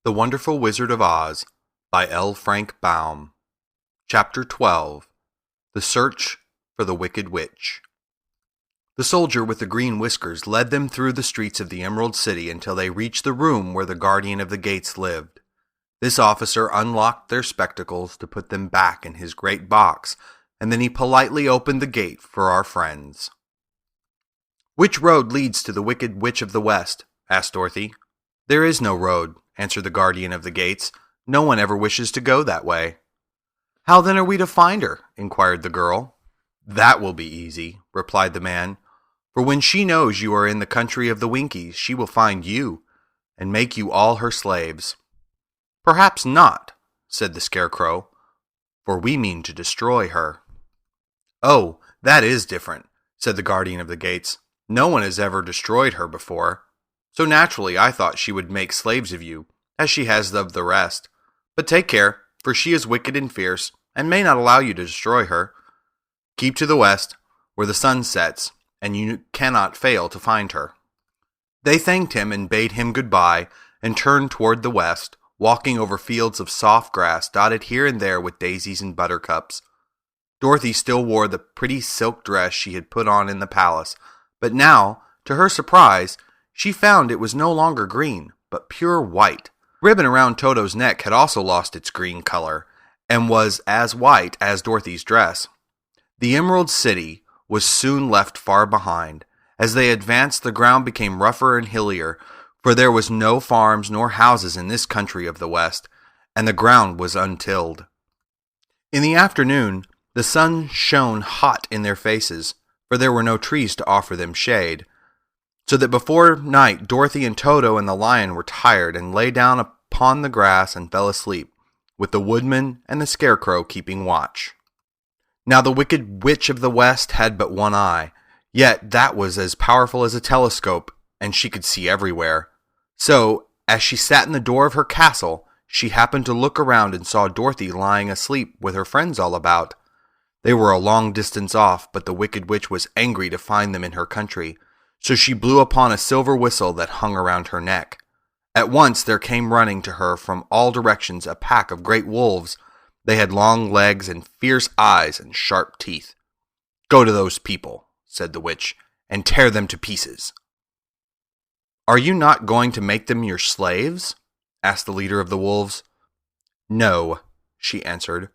The Wonderful Wizard of Oz by L. Frank Baum. Chapter 12. The Search for the Wicked Witch. The soldier with the green whiskers led them through the streets of the Emerald City until they reached the room where the guardian of the gates lived. This officer unlocked their spectacles to put them back in his great box, and then he politely opened the gate for our friends. "Which road leads to the Wicked Witch of the West?" asked Dorothy. "There is no road," answered the guardian of the gates. "No one ever wishes to go that way." "How then are we to find her?" inquired the girl. "That will be easy," replied the man. "For when she knows you are in the country of the Winkies, she will find you, and make you all her slaves." "Perhaps not," said the Scarecrow, "for we mean to destroy her." "Oh, that is different," said the guardian of the gates. "No one has ever destroyed her before. So naturally I thought she would make slaves of you, as she has of the rest. But take care, for she is wicked and fierce, and may not allow you to destroy her. Keep to the west, where the sun sets, and you cannot fail to find her." They thanked him and bade him goodbye, and turned toward the west, walking over fields of soft grass dotted here and there with daisies and buttercups. Dorothy still wore the pretty silk dress she had put on in the palace, but now, to her surprise, she found it was no longer green, but pure white. The ribbon around Toto's neck had also lost its green color, and was as white as Dorothy's dress. The Emerald City was soon left far behind. As they advanced, the ground became rougher and hillier, for there was no farms nor houses in this country of the West, and the ground was untilled. In the afternoon, the sun shone hot in their faces, for there were no trees to offer them shade, so that before night Dorothy and Toto and the lion were tired and lay down upon the grass and fell asleep, with the woodman and the Scarecrow keeping watch. Now the Wicked Witch of the West had but one eye, yet that was as powerful as a telescope, and she could see everywhere. So, as she sat in the door of her castle, she happened to look around and saw Dorothy lying asleep with her friends all about. They were a long distance off, but the Wicked Witch was angry to find them in her country, so she blew upon a silver whistle that hung around her neck. At once there came running to her from all directions a pack of great wolves. They had long legs and fierce eyes and sharp teeth. "Go to those people," said the witch, "and tear them to pieces." "Are you not going to make them your slaves?" asked the leader of the wolves. "No," she answered.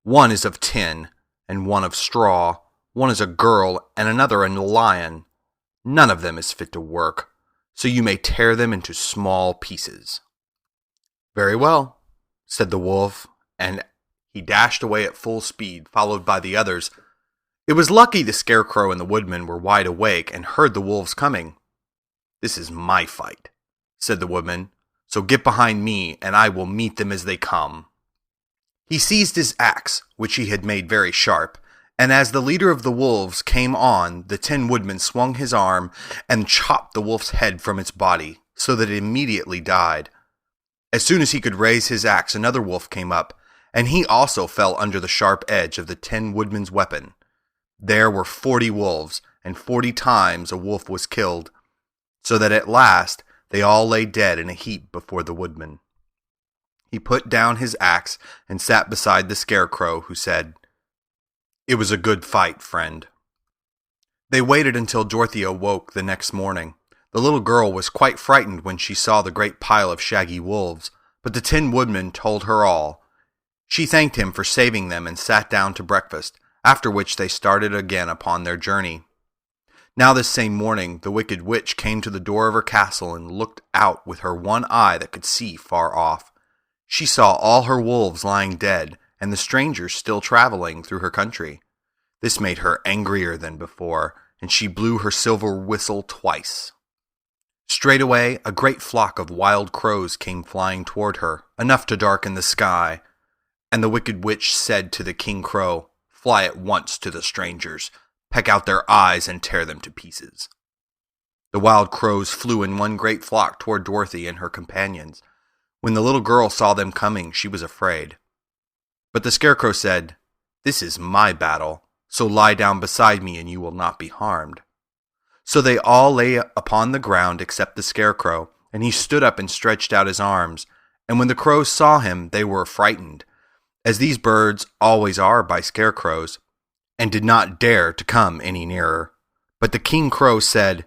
"One is of tin, and one of straw. One is a girl, and another a lion. None of them is fit to work, so you may tear them into small pieces." "Very well," said the wolf, and he dashed away at full speed, followed by the others. It was lucky the Scarecrow and the woodman were wide awake and heard the wolves coming. "This is my fight," said the woodman, "so get behind me, and I will meet them as they come." He seized his axe, which he had made very sharp, and as the leader of the wolves came on, the Tin Woodman swung his arm and chopped the wolf's head from its body, so that it immediately died. As soon as he could raise his axe, another wolf came up, and he also fell under the sharp edge of the Tin Woodman's weapon. There were 40 wolves, and 40 times a wolf was killed, so that at last they all lay dead in a heap before the woodman. He put down his axe and sat beside the Scarecrow, who said, "It was a good fight, friend." They waited until Dorothy awoke the next morning. The little girl was quite frightened when she saw the great pile of shaggy wolves, but the Tin Woodman told her all. She thanked him for saving them and sat down to breakfast, after which they started again upon their journey. Now this same morning the Wicked Witch came to the door of her castle and looked out with her one eye that could see far off. She saw all her wolves lying dead, and the strangers still traveling through her country. This made her angrier than before, and she blew her silver whistle twice. Straightway a great flock of wild crows came flying toward her, enough to darken the sky, and the Wicked Witch said to the King Crow, "Fly at once to the strangers, peck out their eyes and tear them to pieces." The wild crows flew in one great flock toward Dorothy and her companions. When the little girl saw them coming, she was afraid. But the Scarecrow said, "This is my battle, so lie down beside me and you will not be harmed." So they all lay upon the ground except the Scarecrow, and he stood up and stretched out his arms, and when the crows saw him, they were frightened, as these birds always are by scarecrows, and did not dare to come any nearer. But the king crow said,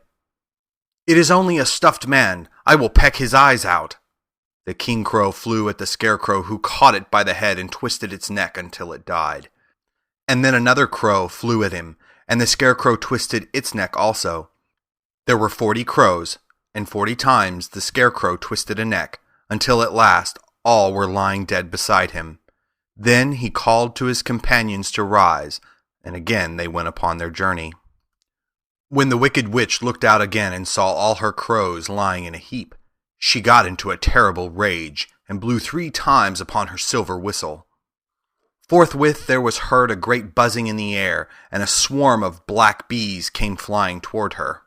"It is only a stuffed man. I will peck his eyes out." The king crow flew at the scarecrow, who caught it by the head and twisted its neck until it died. And then another crow flew at him, and the scarecrow twisted its neck also. There were 40 crows, and 40 times the scarecrow twisted a neck, until at last all were lying dead beside him. Then he called to his companions to rise, and again they went upon their journey. When the wicked witch looked out again and saw all her crows lying in a heap, she got into a terrible rage, and blew 3 times upon her silver whistle. Forthwith there was heard a great buzzing in the air, and a swarm of black bees came flying toward her.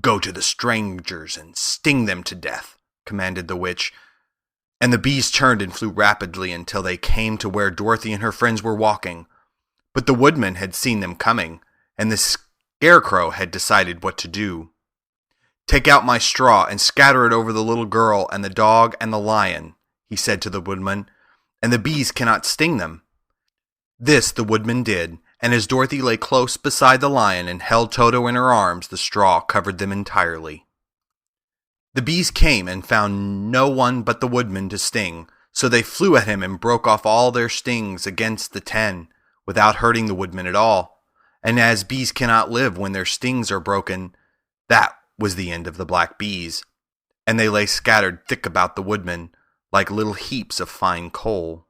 "Go to the strangers and sting them to death," commanded the witch, and the bees turned and flew rapidly until they came to where Dorothy and her friends were walking. But the woodman had seen them coming, and the scarecrow had decided what to do. "Take out my straw and scatter it over the little girl and the dog and the lion," he said to the woodman, "and the bees cannot sting them." This the woodman did, and as Dorothy lay close beside the lion and held Toto in her arms, the straw covered them entirely. The bees came and found no one but the woodman to sting, so they flew at him and broke off all their stings against the 10, without hurting the woodman at all. And as bees cannot live when their stings are broken, that was the end of the black bees, and they lay scattered thick about the woodman, like little heaps of fine coal.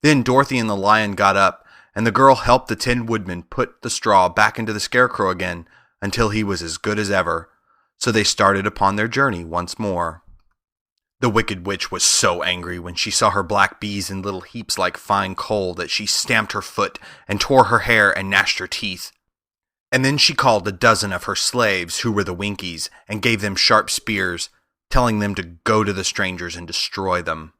Then Dorothy and the lion got up, and the girl helped the Tin Woodman put the straw back into the scarecrow again until he was as good as ever. So they started upon their journey once more. The wicked witch was so angry when she saw her black bees in little heaps like fine coal that she stamped her foot and tore her hair and gnashed her teeth. And then she called a dozen of her slaves, who were the Winkies, and gave them sharp spears, telling them to go to the strangers and destroy them.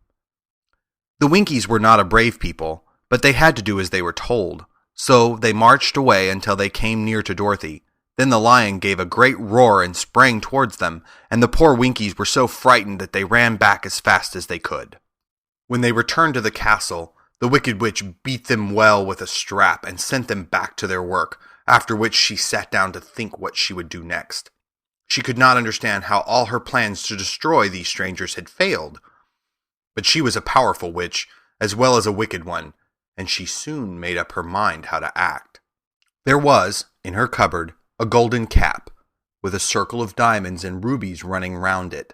The Winkies were not a brave people, but they had to do as they were told, so they marched away until they came near to Dorothy. Then the lion gave a great roar and sprang towards them, and the poor Winkies were so frightened that they ran back as fast as they could. When they returned to the castle, the wicked witch beat them well with a strap and sent them back to their work, after which she sat down to think what she would do next. She could not understand how all her plans to destroy these strangers had failed. But she was a powerful witch, as well as a wicked one, and she soon made up her mind how to act. There was, in her cupboard, a golden cap, with a circle of diamonds and rubies running round it.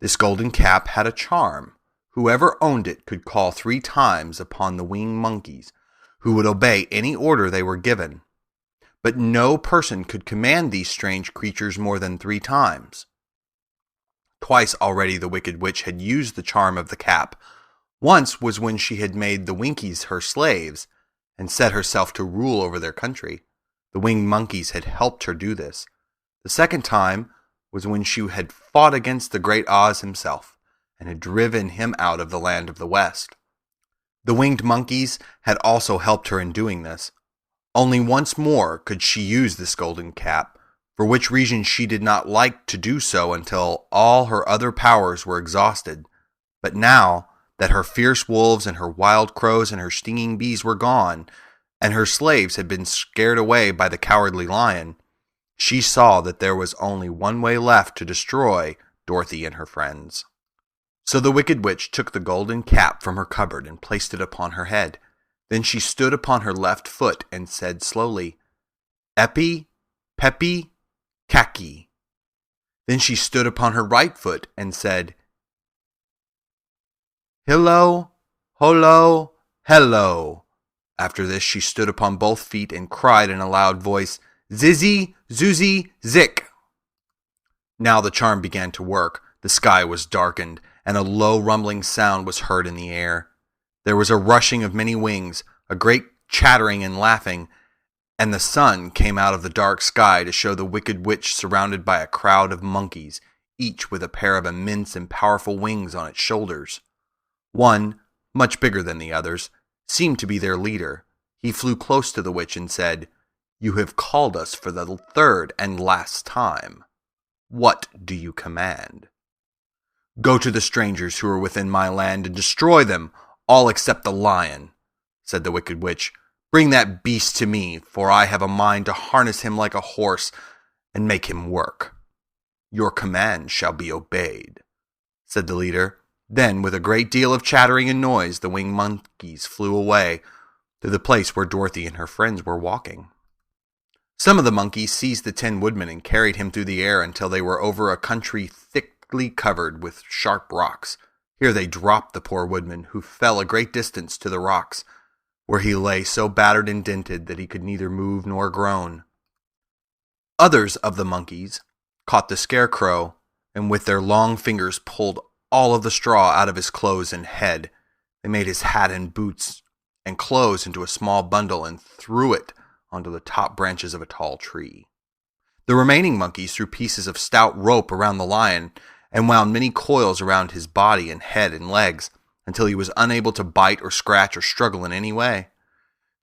This golden cap had a charm. Whoever owned it could call 3 times upon the winged monkeys, who would obey any order they were given. But no person could command these strange creatures more than 3 times. Twice already the wicked witch had used the charm of the cap. Once was when she had made the Winkies her slaves, and set herself to rule over their country. The winged monkeys had helped her do this. The second time was when she had fought against the great Oz himself, and had driven him out of the land of the West. The winged monkeys had also helped her in doing this. Only once more could she use this golden cap, for which reason she did not like to do so until all her other powers were exhausted. But now that her fierce wolves and her wild crows and her stinging bees were gone, and her slaves had been scared away by the cowardly lion, she saw that there was only one way left to destroy Dorothy and her friends. So the wicked witch took the golden cap from her cupboard and placed it upon her head. Then she stood upon her left foot and said slowly, "Epi, Peppy, Kaki." Then she stood upon her right foot and said, "Hillo, holo, hello." After this she stood upon both feet and cried in a loud voice, "Zizzy, Zoozy, Zick." Now the charm began to work. The sky was darkened, and a low rumbling sound was heard in the air. There was a rushing of many wings, a great chattering and laughing, and the sun came out of the dark sky to show the wicked witch surrounded by a crowd of monkeys, each with a pair of immense and powerful wings on its shoulders. One, much bigger than the others, seemed to be their leader. He flew close to the witch and said, "You have called us for the 3rd and last time. What do you command?" "Go to the strangers who are within my land and destroy them, all except the lion," said the wicked witch. "Bring that beast to me, for I have a mind to harness him like a horse and make him work." "Your command shall be obeyed," said the leader. Then, with a great deal of chattering and noise, the winged monkeys flew away to the place where Dorothy and her friends were walking. Some of the monkeys seized the Tin Woodman and carried him through the air until they were over a country thickly covered with sharp rocks. Here they dropped the poor woodman, who fell a great distance to the rocks, where he lay so battered and dented that he could neither move nor groan. Others of the monkeys caught the Scarecrow, and with their long fingers pulled all of the straw out of his clothes and head. They made his hat and boots and clothes into a small bundle and threw it onto the top branches of a tall tree. The remaining monkeys threw pieces of stout rope around the lion and wound many coils around his body and head and legs until he was unable to bite or scratch or struggle in any way.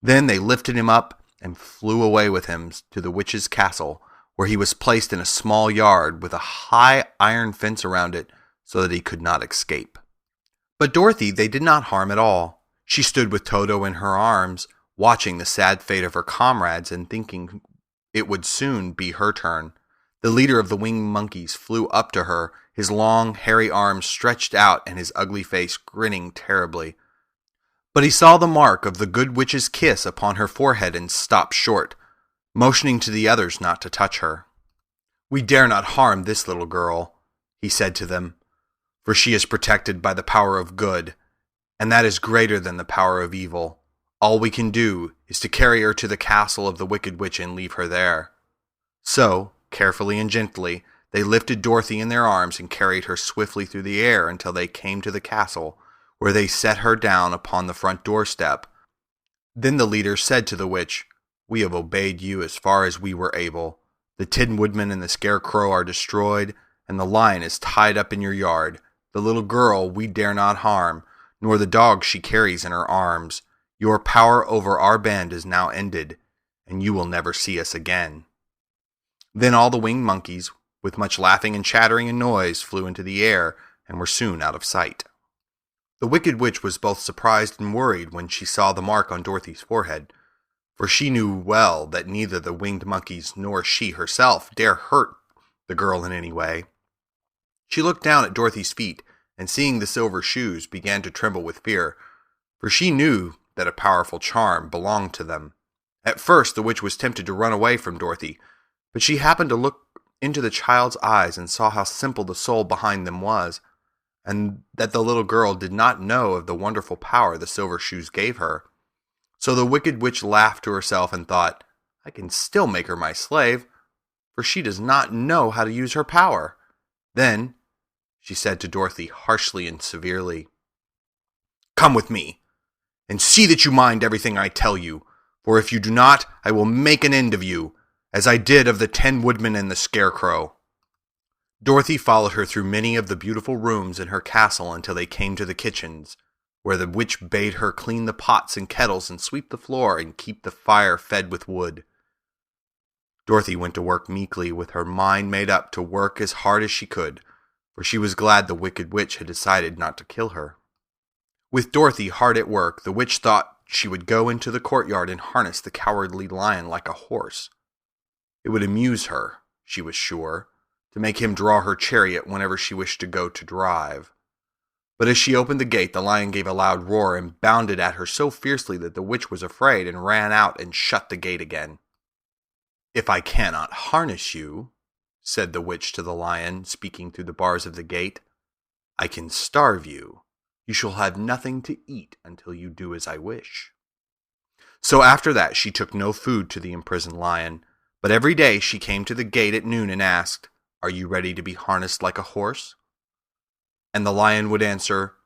Then they lifted him up and flew away with him to the witch's castle, where he was placed in a small yard with a high iron fence around it so that he could not escape. But Dorothy they did not harm at all. She stood with Toto in her arms, watching the sad fate of her comrades and thinking it would soon be her turn. The leader of the winged monkeys flew up to her, his long, hairy arms stretched out and his ugly face grinning terribly. But he saw the mark of the good witch's kiss upon her forehead and stopped short, motioning to the others not to touch her. "We dare not harm this little girl," he said to them, "for she is protected by the power of good, and that is greater than the power of evil. All we can do is to carry her to the castle of the Wicked Witch and leave her there." So, carefully and gently, they lifted Dorothy in their arms and carried her swiftly through the air until they came to the castle, where they set her down upon the front doorstep. Then the leader said to the witch, "We have obeyed you as far as we were able. The Tin Woodman and the Scarecrow are destroyed, and the lion is tied up in your yard. The little girl we dare not harm, nor the dog she carries in her arms. Your power over our band is now ended, and you will never see us again." Then all the winged monkeys, with much laughing and chattering and noise, flew into the air and were soon out of sight. The Wicked Witch was both surprised and worried when she saw the mark on Dorothy's forehead, for she knew well that neither the winged monkeys nor she herself dare hurt the girl in any way. She looked down at Dorothy's feet, and seeing the silver shoes, began to tremble with fear, for she knew that a powerful charm belonged to them. At first the witch was tempted to run away from Dorothy, but she happened to look into the child's eyes and saw how simple the soul behind them was, and that the little girl did not know of the wonderful power the silver shoes gave her. So the Wicked Witch laughed to herself and thought, "I can still make her my slave, for she does not know how to use her power." Then she said to Dorothy harshly and severely, "Come with me, and see that you mind everything I tell you, for if you do not, I will make an end of you, as I did of the Tin Woodman and the Scarecrow." Dorothy followed her through many of the beautiful rooms in her castle until they came to the kitchens, where the witch bade her clean the pots and kettles and sweep the floor and keep the fire fed with wood. Dorothy went to work meekly, with her mind made up to work as hard as she could, for she was glad the Wicked Witch had decided not to kill her. With Dorothy hard at work, the witch thought she would go into the courtyard and harness the cowardly lion like a horse. It would amuse her, she was sure, to make him draw her chariot whenever she wished to go to drive. But as she opened the gate, the lion gave a loud roar and bounded at her so fiercely that the witch was afraid and ran out and shut the gate again. "If I cannot harness you," said the witch to the lion, speaking through the bars of the gate, "I can starve you. You shall have nothing to eat until you do as I wish." So after that she took no food to the imprisoned lion, but every day she came to the gate at noon and asked, "Are you ready to be harnessed like a horse?" And the lion would answer,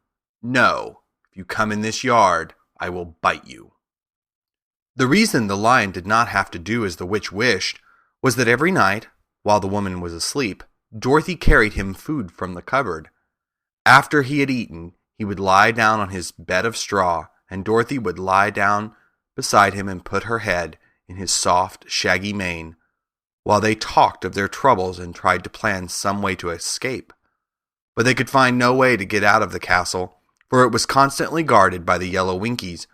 "No, if you come in this yard, I will bite you." The reason the lion did not have to do as the witch wished was that every night, while the woman was asleep, Dorothy carried him food from the cupboard. After he had eaten, he would lie down on his bed of straw, and Dorothy would lie down beside him and put her head in his soft, shaggy mane, while they talked of their troubles and tried to plan some way to escape. but they could find no way to get out of the castle, for it was constantly guarded by the yellow Winkies,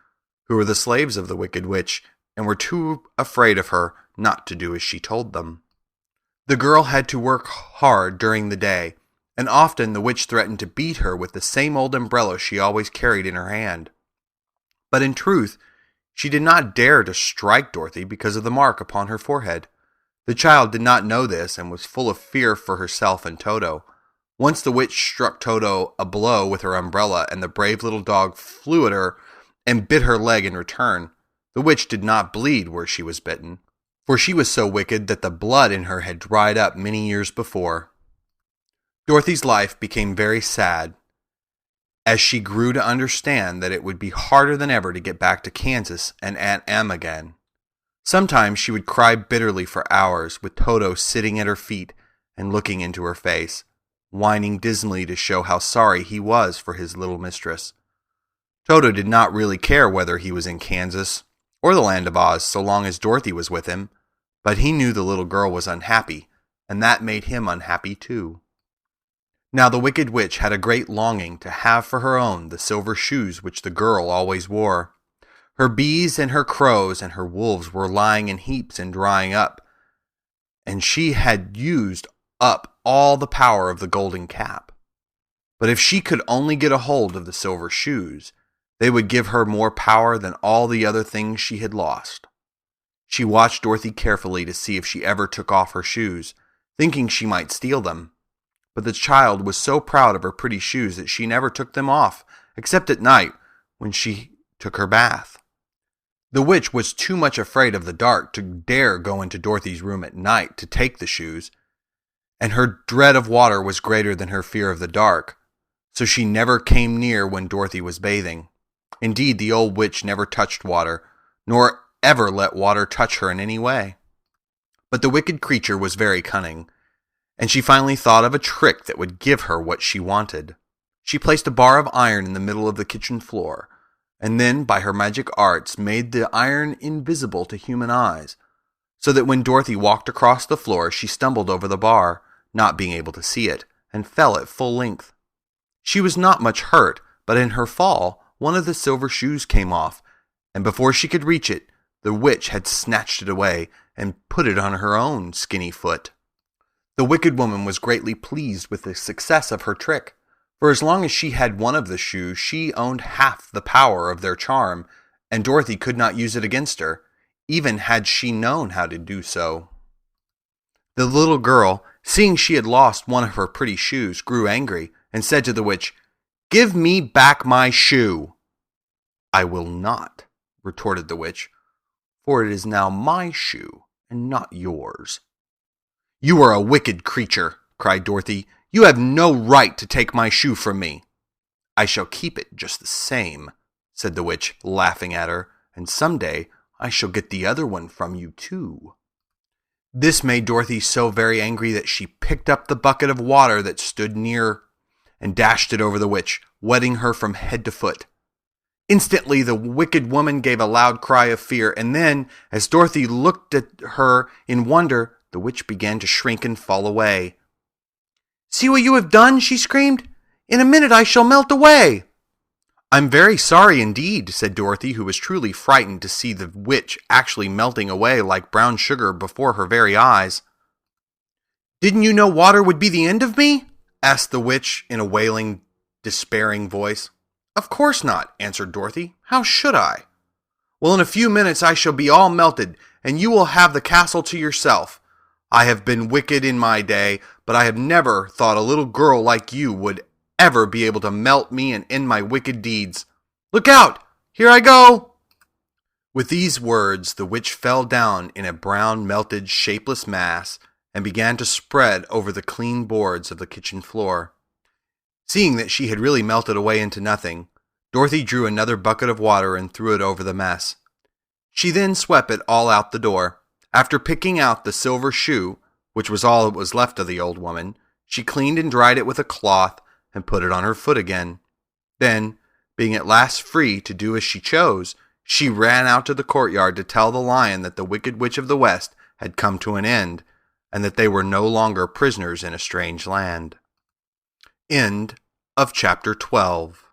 who were the slaves of the Wicked Witch and were too afraid of her not to do as she told them. The girl had to work hard during the day, and often the witch threatened to beat her with the same old umbrella she always carried in her hand. But in truth, she did not dare to strike Dorothy because of the mark upon her forehead. The child did not know this and was full of fear for herself and Toto. Once the witch struck Toto a blow with her umbrella, and the brave little dog flew at her and bit her leg in return. The witch did not bleed where she was bitten, for she was so wicked that the blood in her had dried up many years before. Dorothy's life became very sad, as she grew to understand that it would be harder than ever to get back to Kansas and Aunt Em again. Sometimes she would cry bitterly for hours, with Toto sitting at her feet and looking into her face, whining dismally to show how sorry he was for his little mistress. Toto did not really care whether he was in Kansas or the Land of Oz so long as Dorothy was with him, but he knew the little girl was unhappy, and that made him unhappy too. Now the Wicked Witch had a great longing to have for her own the silver shoes which the girl always wore. Her bees and her crows and her wolves were lying in heaps and drying up, and she had used up all the power of the golden cap. But if she could only get a hold of the silver shoes, they would give her more power than all the other things she had lost. She watched Dorothy carefully to see if she ever took off her shoes, thinking she might steal them. But the child was so proud of her pretty shoes that she never took them off, except at night when she took her bath. The witch was too much afraid of the dark to dare go into Dorothy's room at night to take the shoes, and her dread of water was greater than her fear of the dark, so she never came near when Dorothy was bathing. Indeed, the old witch never touched water, nor ever let water touch her in any way. But the wicked creature was very cunning, and she finally thought of a trick that would give her what she wanted. She placed a bar of iron in the middle of the kitchen floor, and then, by her magic arts, made the iron invisible to human eyes, so that when Dorothy walked across the floor, she stumbled over the bar, not being able to see it, and fell at full length. She was not much hurt, but in her fall, one of the silver shoes came off, and before she could reach it, the witch had snatched it away and put it on her own skinny foot. The wicked woman was greatly pleased with the success of her trick, for as long as she had one of the shoes, she owned half the power of their charm, and Dorothy could not use it against her, even had she known how to do so. The little girl, seeing she had lost one of her pretty shoes, grew angry, and said to the witch, "Give me back my shoe." "I will not," retorted the witch, "for it is now my shoe, and not yours." "You are a wicked creature," cried Dorothy. "You have no right to take my shoe from me." "I shall keep it just the same," said the witch, laughing at her, "and someday I shall get the other one from you too." This made Dorothy so very angry that she picked up the bucket of water that stood near and dashed it over the witch, wetting her from head to foot. Instantly the wicked woman gave a loud cry of fear, and then, as Dorothy looked at her in wonder, the witch began to shrink and fall away. "See what you have done," she screamed. "In a minute I shall melt away." "I'm very sorry indeed," said Dorothy, who was truly frightened to see the witch actually melting away like brown sugar before her very eyes. "Didn't you know water would be the end of me?" asked the witch in a wailing, despairing voice. "Of course not," answered Dorothy. "How should I?" "Well, in a few minutes I shall be all melted, and you will have the castle to yourself. I have been wicked in my day, but I have never thought a little girl like you would ever be able to melt me and end my wicked deeds. Look out! Here I go!" With these words, the witch fell down in a brown, melted, shapeless mass and began to spread over the clean boards of the kitchen floor. Seeing that she had really melted away into nothing, Dorothy drew another bucket of water and threw it over the mess. She then swept it all out the door. After picking out the silver shoe, which was all that was left of the old woman, she cleaned and dried it with a cloth and put it on her foot again. Then, being at last free to do as she chose, she ran out to the courtyard to tell the lion that the Wicked Witch of the West had come to an end, and that they were no longer prisoners in a strange land. End of chapter 12.